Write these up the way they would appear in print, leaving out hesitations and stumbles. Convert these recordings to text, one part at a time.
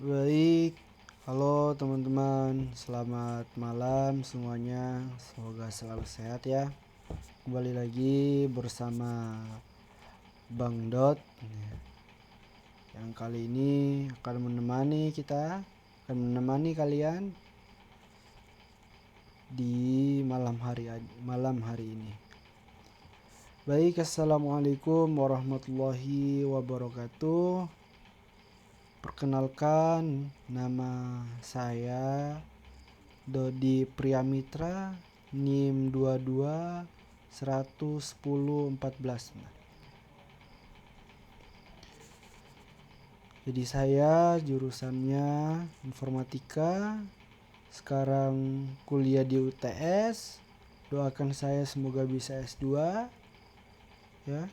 Baik, halo teman-teman, selamat malam semuanya. Semoga selalu sehat ya. Kembali lagi bersama Bang Dot, yang kali ini akan menemani kalian di malam hari ini. Baik, assalamualaikum warahmatullahi wabarakatuh. Perkenalkan, nama saya Dodi Priamitra, NIM 22 110 14. Jadi saya jurusannya informatika, sekarang kuliah di UTS. Doakan saya semoga bisa S2 ya.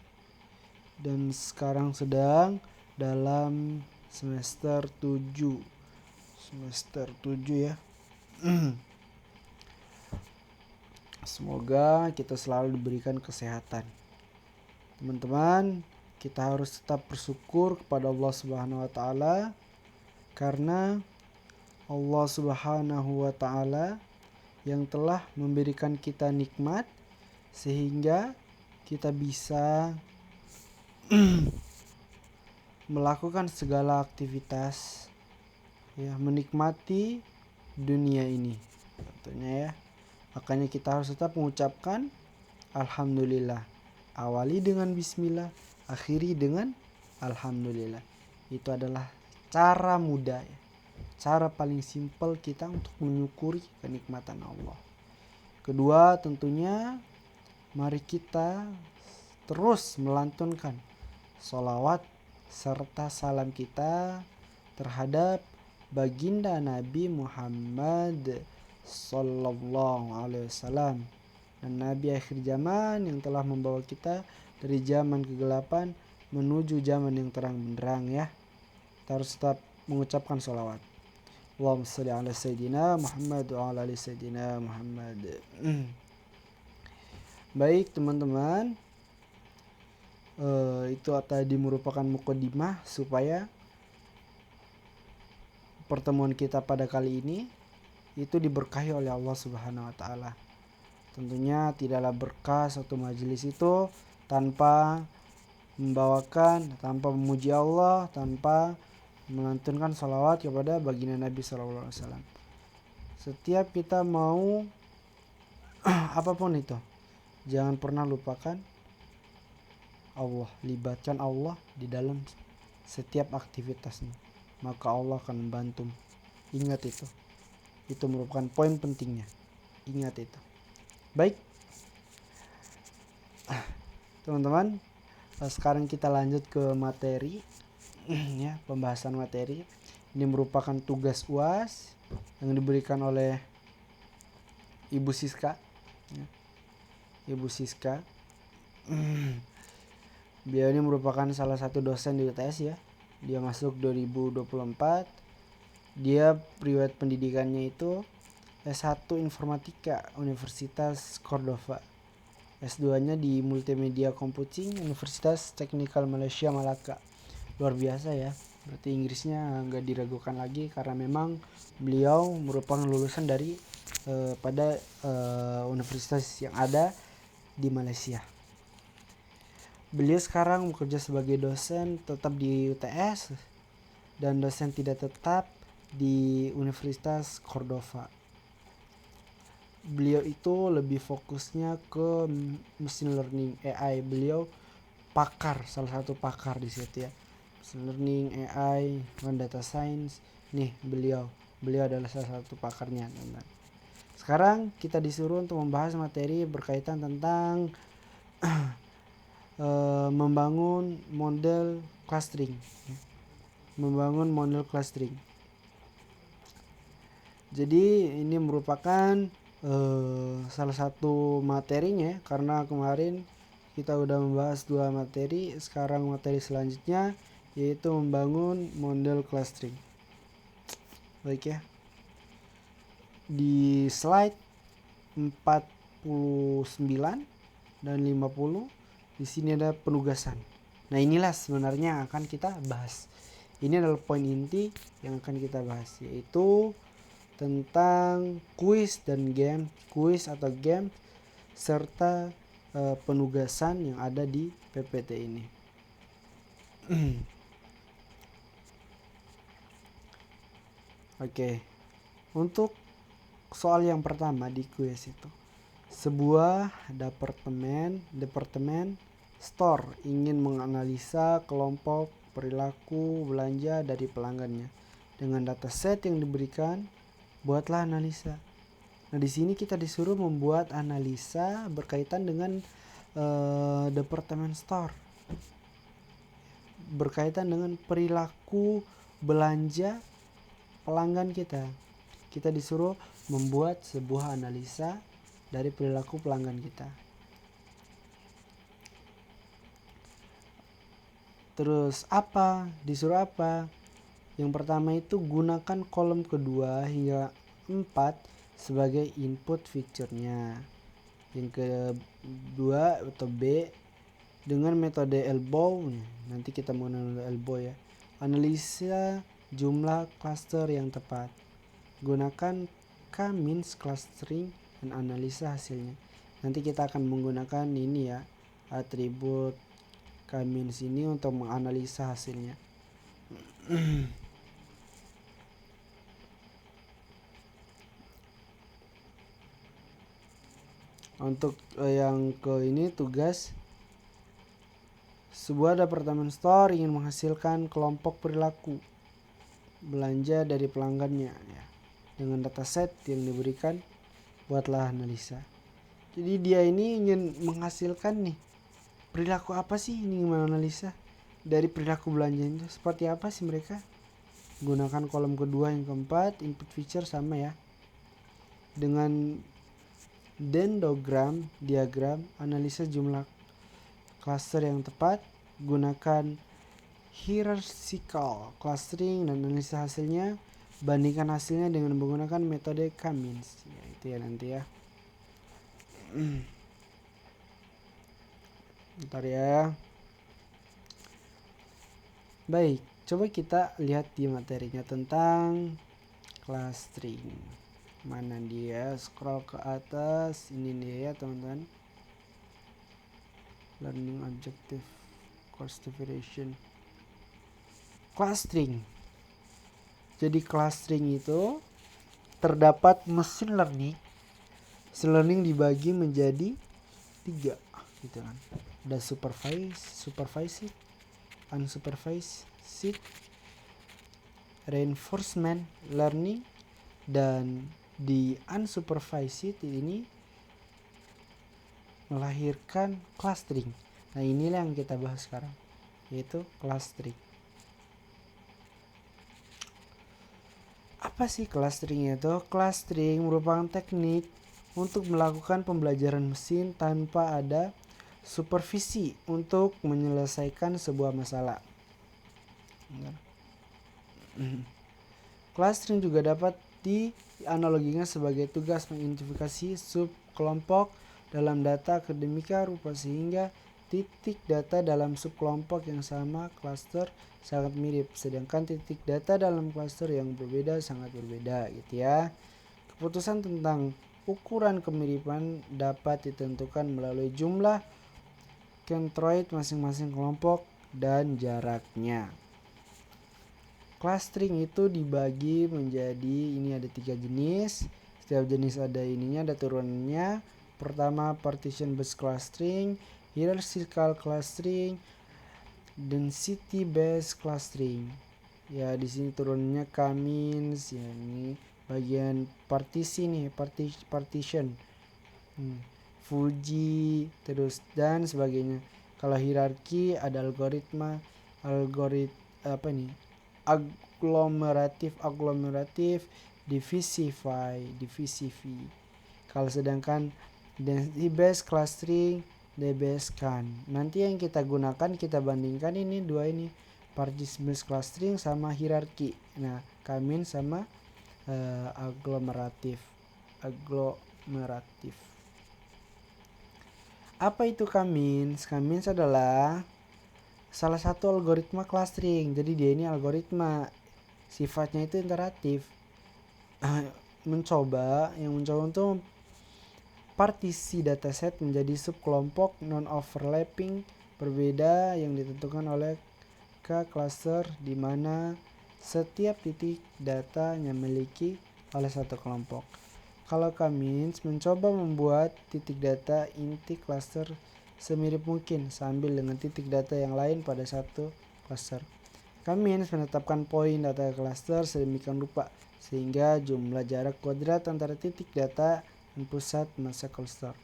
Dan sekarang sedang dalam semester 7 ya. Semoga kita selalu diberikan kesehatan. Teman-teman, kita harus tetap bersyukur kepada Allah Subhanahu wa taala, karena Allah Subhanahu wa taala yang telah memberikan kita nikmat sehingga kita bisa melakukan segala aktivitas ya, menikmati dunia ini tentunya ya. Makanya kita harus tetap mengucapkan alhamdulillah. Awali dengan bismillah, akhiri dengan alhamdulillah. Itu adalah cara mudah ya, cara paling simpel kita untuk menyukuri kenikmatan Allah. Kedua, tentunya mari kita terus melantunkan sholawat serta salam kita terhadap baginda Nabi Muhammad Sallallahu Alaihi Wasallam, dan Nabi akhir zaman yang telah membawa kita dari zaman kegelapan menuju zaman yang terang benderang ya. Kita harus tetap mengucapkan sholawat. Allahumma sholli ala Sayyidina Muhammad wa ala ali Sayyidina Muhammad. Baik teman-teman, itu tadi merupakan mukadimah supaya pertemuan kita pada kali ini itu diberkahi oleh Allah Subhanahu wa taala. Tentunya tidaklah berkah satu majelis itu tanpa memuji Allah, tanpa melantunkan salawat kepada baginda Nabi Sallallahu Alaihi Wasallam. Setiap kita mau apapun itu, jangan pernah lupakan Allah, libatkan Allah di dalam setiap aktivitasnya, maka Allah akan membantu. Ingat itu merupakan poin pentingnya. Ingat itu. Baik teman-teman, sekarang kita lanjut ke materi ya, pembahasan materi. Ini merupakan tugas UAS yang diberikan oleh Ibu Siska ya. Ibu Siska beliau ini merupakan salah satu dosen di UTS ya. Dia masuk 2024. Dia riwayat pendidikannya itu S1 Informatika Universitas Cordova, S2-nya di Multimedia Computing Universitas Teknikal Malaysia Malaka. Luar biasa ya, berarti Inggrisnya nggak diragukan lagi karena memang beliau merupakan lulusan dari universitas yang ada di Malaysia. Beliau sekarang bekerja sebagai dosen tetap di UTS dan dosen tidak tetap di Universitas Cordova. Beliau itu lebih fokusnya ke machine learning AI. Beliau salah satu pakar di situ ya. Machine learning AI dan data science. Nih beliau adalah salah satu pakarnya, teman-teman. Sekarang kita disuruh untuk membahas materi berkaitan tentang membangun model clustering. Jadi ini merupakan salah satu materinya, karena kemarin kita udah membahas 2 materi. Sekarang materi selanjutnya yaitu membangun model clustering. Baik ya. Di slide 49 dan 50 di sini ada penugasan. Nah inilah sebenarnya yang akan kita bahas. Ini adalah poin inti yang akan kita bahas, yaitu tentang kuis dan game, kuis atau game serta penugasan yang ada di PPT ini. Oke. Untuk soal yang pertama di kuis itu, sebuah departemen store ingin menganalisa kelompok perilaku belanja dari pelanggannya. Dengan dataset yang diberikan, buatlah analisa. Nah, di sini kita disuruh membuat analisa berkaitan dengan departemen store, berkaitan dengan perilaku belanja pelanggan kita. Kita disuruh membuat sebuah analisa dari perilaku pelanggan kita. Terus apa? Disuruh apa? Yang pertama itu gunakan kolom kedua hingga 4 sebagai input feature-nya. Yang kedua atau B, dengan metode elbow. Nanti kita menggunakan elbow ya. Analisa jumlah cluster yang tepat. Gunakan k-means clustering dan analisa hasilnya. Nanti kita akan menggunakan ini ya, atribut k-means ini untuk menganalisa hasilnya. Untuk yang ke ini tugas, sebuah departemen store ingin menghasilkan kelompok perilaku belanja dari pelanggannya ya. Dengan dataset yang diberikan, buatlah analisa. Jadi dia ini ingin menghasilkan nih perilaku apa sih, ini menganalisa dari perilaku belanja itu seperti apa sih mereka. Gunakan kolom kedua yang keempat, input feature sama ya. Dengan dendrogram diagram, analisa jumlah cluster yang tepat, gunakan hierarchical clustering dan analisa hasilnya, bandingkan hasilnya dengan menggunakan metode k-means. Ya, itu ya nanti ya. Bentar ya. Baik, coba kita lihat di materinya tentang clustering. Mana dia? Scroll ke atas. Ini dia ya teman-teman. Learning objective course definition. Clustering. Jadi clustering itu terdapat mesin learning. Mesin learning dibagi menjadi 3 gitu kan. Ada supervised, unsupervised, reinforcement learning, dan di unsupervised ini melahirkan clustering. Nah inilah yang kita bahas sekarang, yaitu clustering. Apa sih clustering itu? Clustering merupakan teknik untuk melakukan pembelajaran mesin tanpa ada supervisi untuk menyelesaikan sebuah masalah. Clustering juga dapat dianalogikan sebagai tugas mengidentifikasi subkelompok dalam data akademika rupa sehingga titik data dalam subkelompok yang sama cluster sangat mirip, sedangkan titik data dalam cluster yang berbeda sangat berbeda gitu ya. Keputusan tentang ukuran kemiripan dapat ditentukan melalui jumlah centroid masing-masing kelompok dan jaraknya. Clustering itu dibagi menjadi, ini ada 3 jenis. Setiap jenis ada ininya, ada turunannya. Pertama partition based clustering, hierarchical clustering, density based clustering. Ya di sini turunannya k-means, ya ini bagian partisi nih, partition. Fuji terus dan sebagainya. Kalau hierarki ada aglomeratif, divisify. Kalau sedangkan density based clustering dibebaskan. Nanti yang kita gunakan, kita bandingkan ini dua ini, partition based clustering sama hierarki. Nah, k-means sama aglomeratif. Apa itu k-means? K-means adalah salah satu algoritma clustering. Jadi dia ini algoritma, sifatnya itu interaktif. Mencoba untuk partisi dataset menjadi subkelompok non-overlapping berbeda yang ditentukan oleh cluster di mana setiap titik data yang memiliki oleh satu kelompok. Kalau K-means mencoba membuat titik data inti cluster semirip mungkin sambil dengan titik data yang lain pada satu cluster. K-means menetapkan poin data cluster sedemikian rupa sehingga jumlah jarak kuadrat antara titik data dan pusat masa cluster.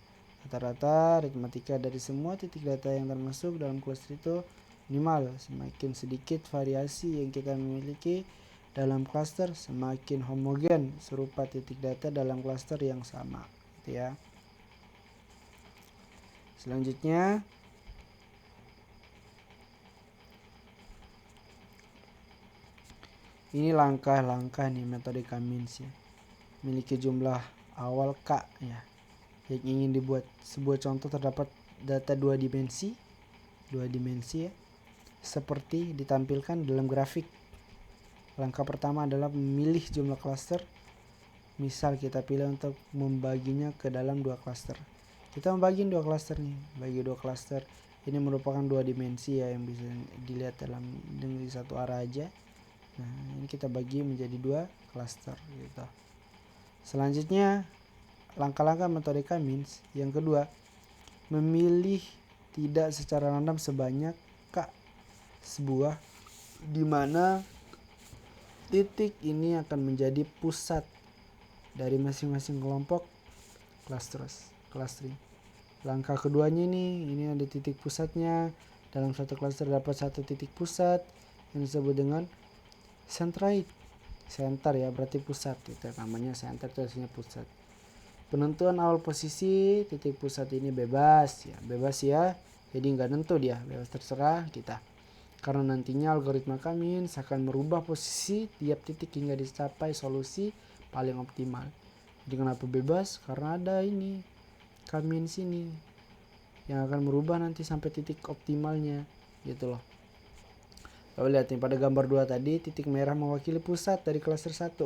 Rata-rata aritmatika dari semua titik data yang termasuk dalam cluster itu minimal. Semakin sedikit variasi yang kita miliki dalam cluster, semakin homogen serupa titik data dalam cluster yang sama, gitu ya. Selanjutnya, ini langkah-langkah nih metode K-means ya. Memiliki jumlah awal K ya yang ingin dibuat. Sebuah contoh terdapat data dua dimensi ya, seperti ditampilkan dalam grafik. Langkah pertama adalah memilih jumlah cluster. Misal kita pilih untuk membaginya ke dalam dua cluster. Kita membagi dua cluster nih, bagi dua cluster. Ini merupakan dua dimensi ya yang bisa dilihat dengan satu arah aja. Nah, ini kita bagi menjadi dua cluster gitu. Selanjutnya, langkah-langkah metode K-means yang kedua, memilih tidak secara random sebanyak K sebuah di mana titik ini akan menjadi pusat dari masing-masing kelompok clustering. Langkah keduanya ini ada titik pusatnya. Dalam satu cluster dapat satu titik pusat yang disebut dengan centroid. Center ya, berarti pusat. Itu namanya center, itu artinya pusat. Penentuan awal posisi titik pusat ini bebas ya. Jadi nggak nentu dia, bebas terserah kita. Karena nantinya algoritma K-means akan merubah posisi tiap titik hingga dicapai solusi paling optimal. Jadi kenapa bebas? Karena ada ini K-means ini yang akan merubah nanti sampai titik optimalnya gitu loh. Lalu lihat nih pada gambar 2 tadi, titik merah mewakili pusat dari cluster 1.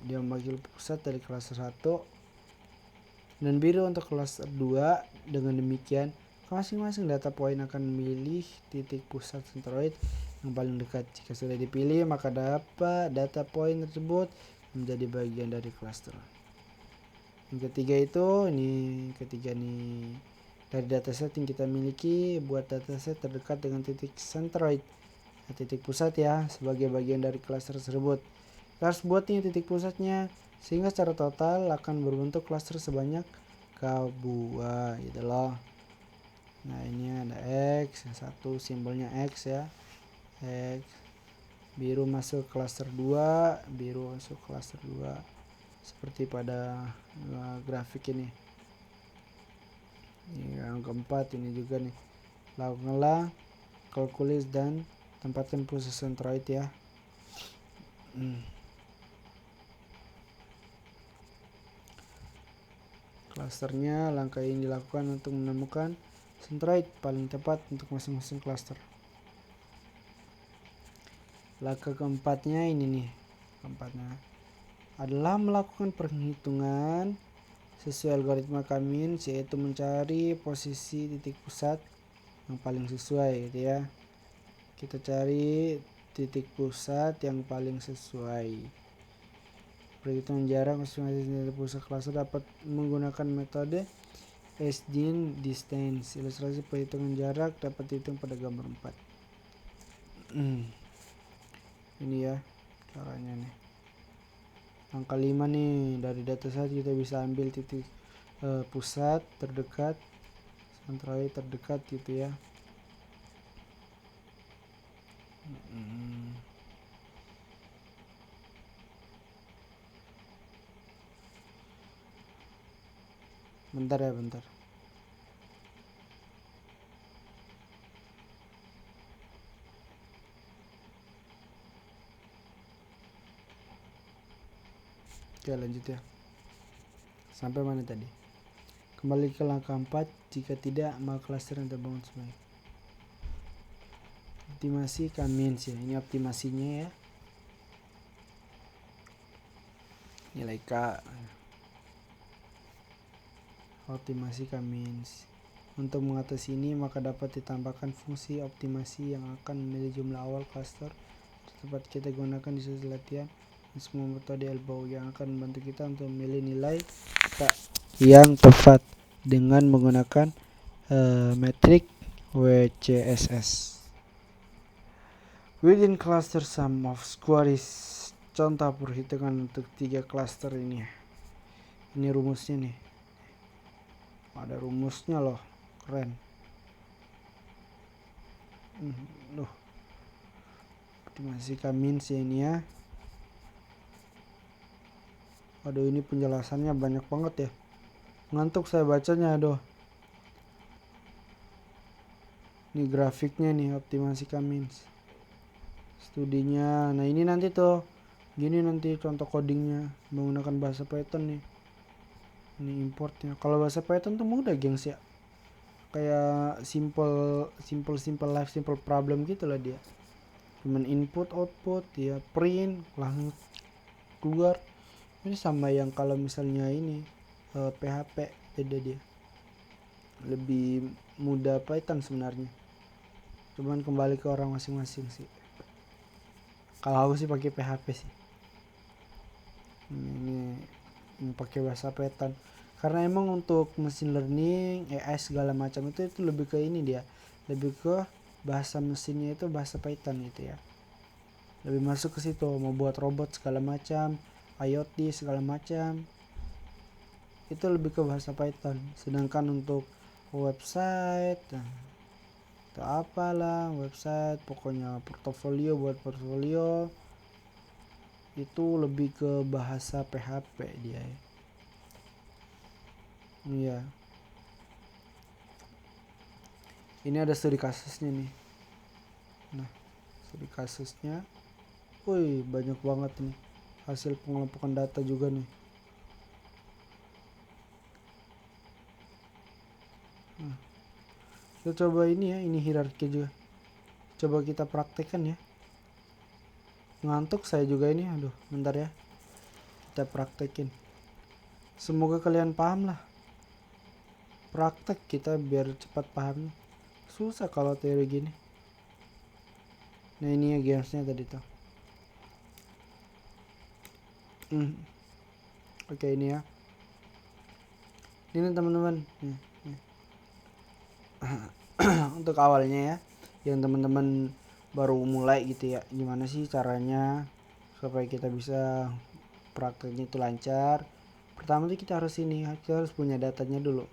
Dia mewakili pusat dari cluster 1 dan biru untuk cluster 2. Dengan demikian masing-masing data point akan memilih titik pusat centroid yang paling dekat. Jika sudah dipilih, maka dapat data point tersebut menjadi bagian dari cluster. Yang ketiga nih dari dataset yang kita miliki, buat dataset terdekat dengan titik centroid, titik pusat ya, sebagai bagian dari cluster tersebut. Kita harus buat nih titik pusatnya sehingga secara total akan berbentuk cluster sebanyak K2 gitu loh. Nah, ini ada X, yang satu simbolnya X ya. X. Biru masuk cluster 2, seperti pada grafik ini. Yang keempat ini juga nih. Lakukanlah kalkulis dan tempatkan pusat centroid ya. Clusternya, langkah ini dilakukan untuk menemukan centroid paling tepat untuk masing-masing cluster. Langkah keempatnya adalah melakukan perhitungan sesuai algoritma K-means, yaitu mencari posisi titik pusat yang paling sesuai gitu ya. Kita cari titik pusat yang paling sesuai. Perhitungan jarak masing-masing titik pusat cluster dapat menggunakan metode Euclidean distance. Ilustrasi perhitungan jarak dapat dihitung pada gambar 4. Ini ya caranya nih. Angka 5 nih, dari dataset kita bisa ambil titik pusat terdekat, centroid terdekat gitu ya. Bentar. Oke, lanjut ya. Sampai mana tadi? Kembali ke langkah 4. Jika tidak, maka cluster yang terbangun sebaik. Optimasi K-means ya. Ini optimasinya ya. Nilai K. Optimasi K-means. Untuk mengatasi ini maka dapat ditambahkan fungsi optimasi yang akan memilih jumlah awal cluster tepat kita gunakan di sesi latihan dan semua metode elbow yang akan membantu kita untuk memilih nilai K yang tepat dengan menggunakan metrik WCSS. Within cluster sum of square is contoh perhitungan untuk 3 cluster ini. Ini rumusnya nih. Ada rumusnya loh, keren. Loh. Optimasi K-means ya ini ya. Aduh, ini penjelasannya banyak banget ya. Ngantuk saya bacanya, aduh. Ini grafiknya nih, optimasi K-means. Studinya. Nah, ini nanti tuh. Gini nanti contoh codingnya menggunakan bahasa Python nih. Ini importnya. Kalau bahasa Python tuh mudah, gengs ya. Kayak simple life, simple problem gitu lah dia. Cuman input output ya, print langsung keluar. Ini sama yang kalau misalnya ini PHP, beda dia. Lebih mudah Python sebenarnya. Cuman kembali ke orang masing-masing sih. Kalau aku sih pakai PHP sih. Ini pakai bahasa Python. Karena emang untuk mesin learning, AI segala macam itu lebih ke ini dia. Lebih ke bahasa mesinnya itu bahasa Python gitu ya. Lebih masuk ke situ, mau buat robot segala macam, IoT segala macam. Itu lebih ke bahasa Python. Sedangkan untuk website atau apalah website, pokoknya portofolio, buat portfolio itu lebih ke bahasa PHP dia ya. Iya. Ini ada studi kasusnya nih. Nah, studi kasusnya. Wih, banyak banget nih. Hasil pengelompokan data juga nih. Nah, kita coba ini ya, ini hierarki juga. Coba kita praktekkan ya. Ngantuk saya juga ini, aduh, bentar ya. Kita praktekin. Semoga kalian paham lah. Praktek kita biar cepat paham. Susah kalau teori gini. Nah, ini ya gamesnya tadi tuh. Oke, ini ya. Ini teman-teman. Untuk awalnya ya, yang teman-teman baru mulai gitu ya, gimana sih caranya supaya kita bisa prakteknya itu lancar. Pertama tuh kita harus punya datanya dulu.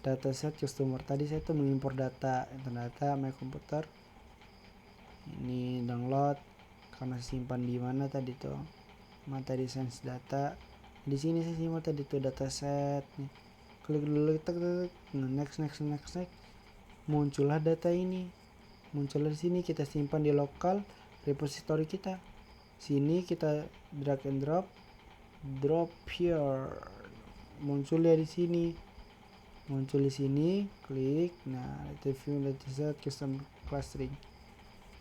Dataset customer. Tadi saya tuh mengimpor data my komputer. Ini download karena simpan di mana tadi tuh, materi sense data. Di sini saya simpan tadi tuh dataset nih. Klik dulu, next. Muncullah data ini. Muncul di sini, kita simpan di lokal repository kita. Sini kita drag and drop here. Muncul ya di sini. Muncul di sini, klik. Nah, review dataset custom clustering.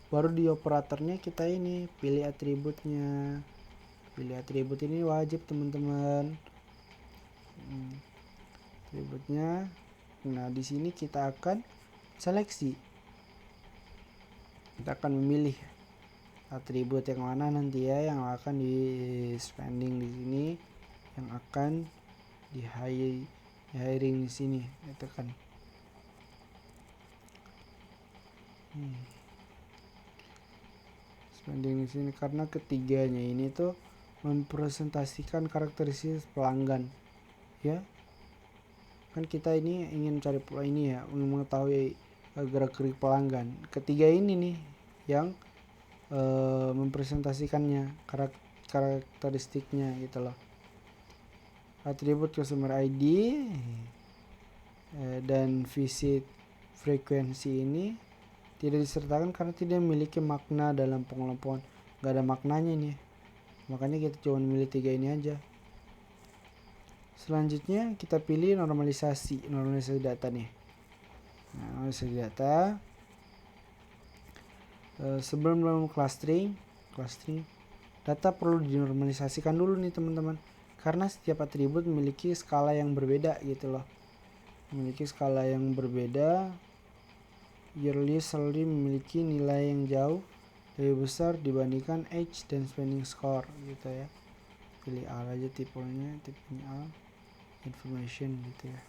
Baru di operatornya kita ini pilih atributnya. Pilih atribut ini wajib teman-teman. Atributnya. Nah, di sini kita akan seleksi. Kita akan memilih atribut yang mana nanti ya yang akan di spending di sini, yang akan di hiring di sini, itu kan. Spending di sini karena ketiganya ini tuh mempresentasikan karakteristik pelanggan ya. Kan kita ini ingin cari ini ya, ingin mengetahui gerak-gerik pelanggan. Ketiga ini nih yang mempresentasikannya, karakteristiknya gitu loh. Atribut customer ID dan visit frekuensi ini tidak disertakan karena tidak memiliki makna dalam pengelompokan. Gak ada maknanya nih, makanya kita cuma milih 3 ini aja. Selanjutnya kita pilih normalisasi data nih. Nah, normalisasi data Sebelum melakukan clustering, data perlu dinormalisasikan dulu nih teman-teman, karena setiap atribut memiliki skala yang berbeda gitu loh, memiliki skala yang berbeda. Yearly salary memiliki nilai yang jauh lebih besar dibandingkan age dan spending score gitu ya. Pilih A aja tipenya A, information gitu ya,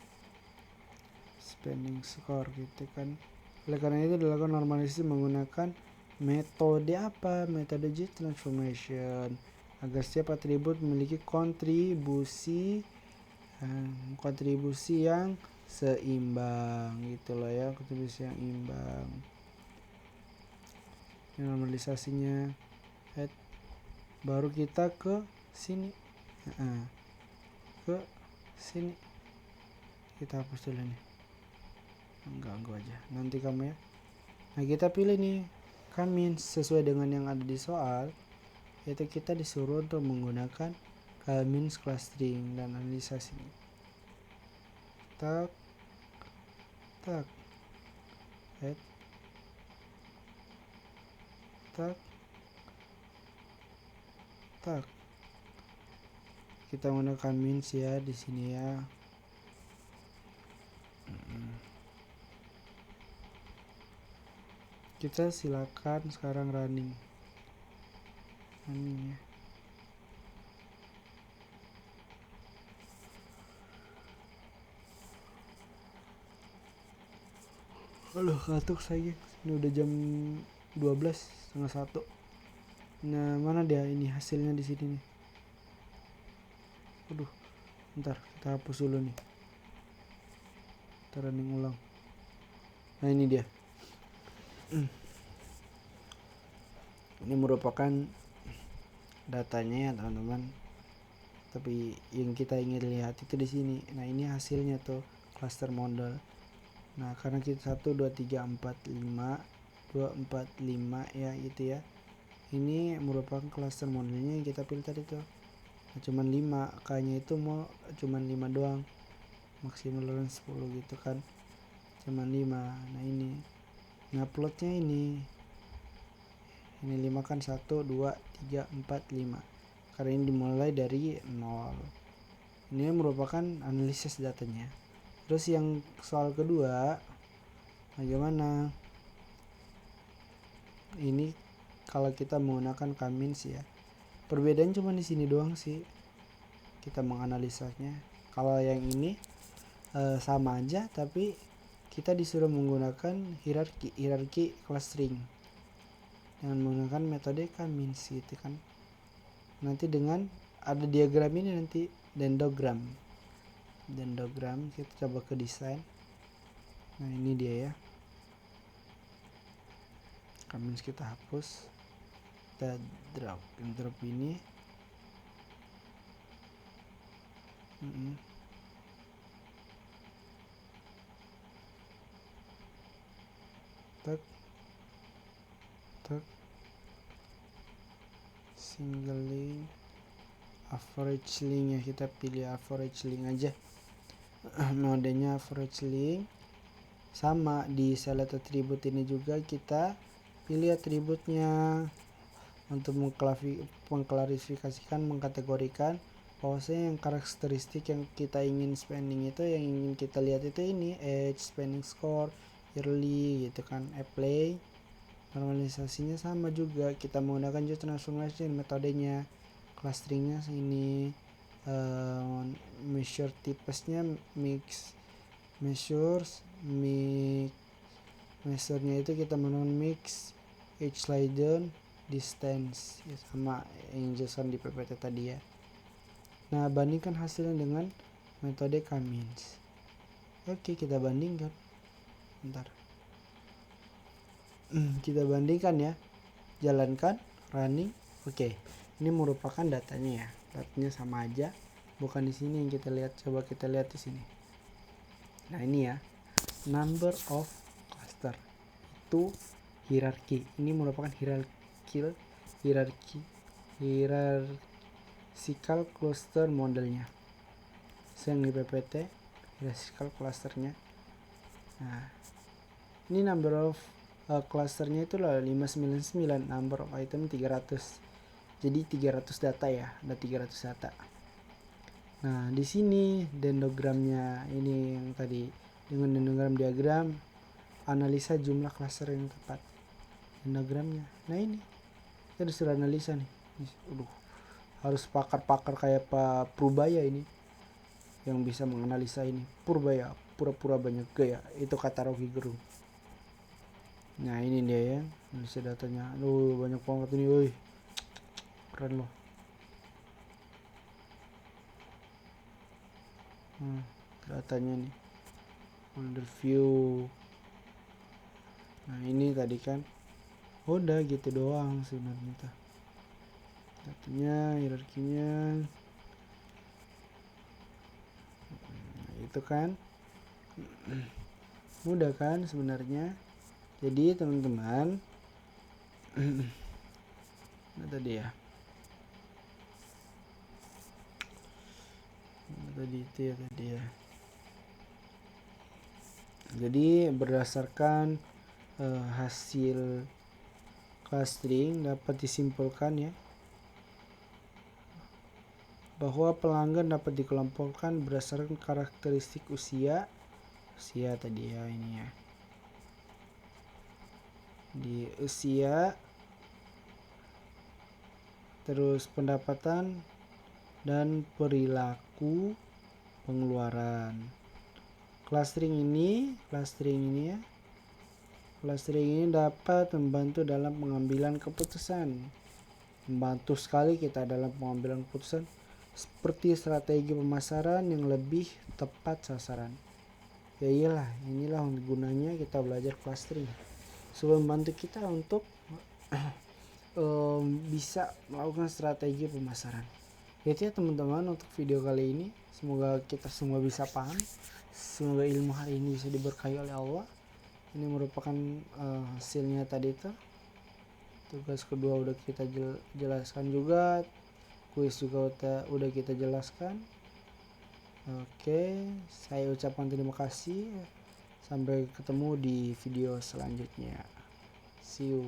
spending score gitu kan. Oleh karena itu dilakukan normalisasi menggunakan metode apa? Metode J transformation, agar setiap atribut memiliki kontribusi yang seimbang gitu loh ya, kontribusi yang imbang. Normalisasinya baru kita ke sini, kita hapus dulu nih, ganggu aja nanti kamu ya. Nah kita pilih nih K-means sesuai dengan yang ada di soal, yaitu kita disuruh untuk menggunakan K-means clustering dan analisasi. Tak kita menggunakan means ya di sini ya. Kita silakan sekarang running ya. Aduh ngantuk saya, ini udah jam 12:30. Nah mana dia ini hasilnya di sini nih. Aduh, bentar kita hapus dulu nih, kita running ulang. Nah ini dia. Ini merupakan datanya ya teman-teman, tapi yang kita ingin lihat itu di sini. Nah ini hasilnya tuh cluster model. Nah karena kita 1 2 3 4 5 ya gitu ya, ini merupakan cluster modelnya yang kita pilih tadi tuh. Nah, cuman 5 kayaknya itu mau cuman 5 doang, maksimal 10 gitu kan, cuman 5. Nah ini, nah plotnya ini 5 kan 1 2 3 4 5, karena ini dimulai dari 0. Ini merupakan analisis datanya. Terus yang soal kedua, bagaimana ini kalau kita menggunakan K-means ya, perbedaan cuma di sini doang sih kita menganalisanya. Kalau yang ini sama aja, tapi kita disuruh menggunakan hierarki clustering dengan menggunakan metode K-means gitu kan. Nanti dengan ada diagram ini nanti, dendrogram kita coba ke desain. Nah ini dia ya, K-means kita hapus, kita drop ini. Single link, average link ya, kita pilih average link aja. Modenya average link. Sama di select atribut ini juga kita pilih atributnya untuk mengklarifikasikan, mengkategorikan bahwasanya yang karakteristik yang kita ingin spending itu, yang ingin kita lihat itu ini age, spending score, yearly gitu kan. Apply. Normalisasinya sama juga, kita menggunakan J transformation metodenya. Clusteringnya sini, measure tipesnya mix measure-nya itu kita menggunakan mix, age, slider, distance ya, sama yang jelaskan di PPT tadi ya. Nah bandingkan hasilnya dengan metode K-means. Oke kita bandingkan, bentar. Kita bandingkan ya, jalankan running. Oke, ini merupakan datanya ya, datanya sama aja, bukan di sini yang kita lihat. Coba kita lihat di sini. Nah ini ya, number of cluster itu hierarki. Ini merupakan hierarchical cluster modelnya. Yang di PPT hierarchical clusternya. Nah ini number of klasternya itu lah 599, number of item 300. Jadi 300 data ya, ada 300 data. Nah, di sini dendrogramnya ini yang tadi dengan dendrogram diagram analisa jumlah klaster yang tepat. Dendrogramnya. Nah, ini kita disuruh analisa nih. Aduh, harus pakar-pakar kayak Pak Purbaya ini yang bisa menganalisa ini. Purbaya, pura-pura banyak gaya. Itu kata Rocky Gerung. Nah, ini dia ya, analisa datanya. Aduh, banyak banget ini, woi. Keren loh. Datanya nih, folder view. Nah, ini tadi kan udah gitu doang sebenarnya. Datanya, hierarkinya, nah, itu kan mudah kan sebenarnya. Jadi teman-teman, nah tadi ya, tadi itu ya tadi ya. Jadi berdasarkan hasil clustering dapat disimpulkan ya bahwa pelanggan dapat dikelompokkan berdasarkan karakteristik usia tadi ya, ini ya, di usia, terus pendapatan dan perilaku pengeluaran. Clustering ini ya, clustering ini dapat membantu dalam pengambilan keputusan. Membantu sekali kita dalam pengambilan keputusan seperti strategi pemasaran yang lebih tepat sasaran. Ya iyalah, inilah gunanya kita belajar clustering. Supaya membantu kita untuk bisa melakukan strategi pemasaran. Itu ya teman-teman untuk video kali ini. Semoga kita semua bisa paham. Semoga ilmu hari ini bisa diberkahi oleh Allah. Ini merupakan hasilnya tadi itu. Tugas kedua udah kita jelaskan juga. Kuis juga udah kita jelaskan. Oke, saya ucapkan terima kasih. Sampai ketemu di video selanjutnya. See you.